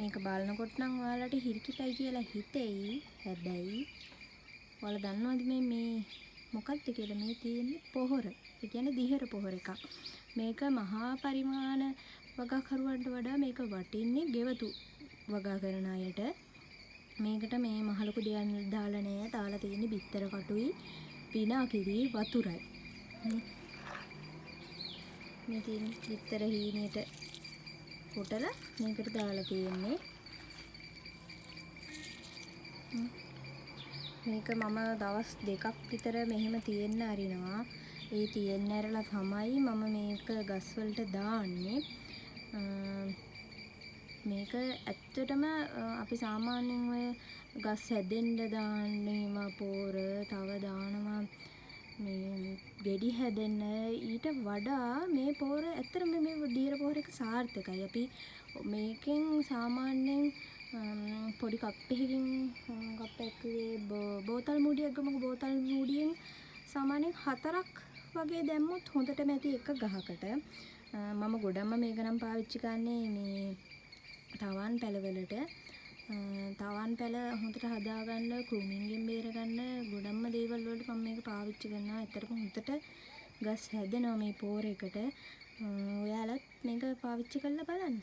මේක බලනකොට නම් ඔයාලට හිරිකිතයි කියලා හිතෙයි. හැබැයි ඔයාලා දන්නවද මේ මොකක්ද කියලා? මේ තියෙන්නේ පොහොර. ඒ කියන්නේ දිහර පොහොර එකක්. මේක මහා පරිමාණ වගාකරුවන්ට වඩා මේක වටින්නේ ගෙවතු වගා කරන අයට. මේකට මේ මහලොකු දෙයක් දාලා නෑ. දාලා තියෙන්නේ බිත්තර කටුයි, විනාගිරි වතුරයි. මේ තියෙන බිත්තර හීනෙට කොටලා මේකට දාලා තියෙන්නේ. මේක මම දවස් 2ක් විතර මෙහෙම තියෙන්න අරිනවා. ඒ තියෙන්න ඇරලා තමයි මම මේක ගස් වලට දාන්නේ. මේක ඇත්තටම අපි සාමාන්‍යයෙන් ඔය ගස් හැදෙන්න දාන්නේම පොර තව දානවා මේ ගෙඩි හැදෙන්න. ඊට වඩා මේ පොර ඇත්තටම මේ දියර පොර එක සාර්ථකයි. අපි මේකෙන් සාමාන්‍යයෙන් පොඩි කප් එකකින් කප් එකේ බෝතල් මූඩියක් ගමු. බෝතල් මූඩියෙන් සාමාන්‍යයෙන් 4ක් වගේ දැම්මොත් හොඳටම ඇති එක ගහකට. මම ගොඩක්ම මේක නම් පාවිච්චි කරන්නේ මේ තවන් පැලවලට. තවන් පැල හොඳට හදාගන්න, කෘමීන්ගෙන් බේරගන්න ගොඩක්ම දේවල් වලට මම මේක පාවිච්චි කරනවා. ඇත්තටම හොඳට ගස් හැදෙනවා මේ පොර එකට. ඔයාලත් මේක පාවිච්චි කරලා බලන්න.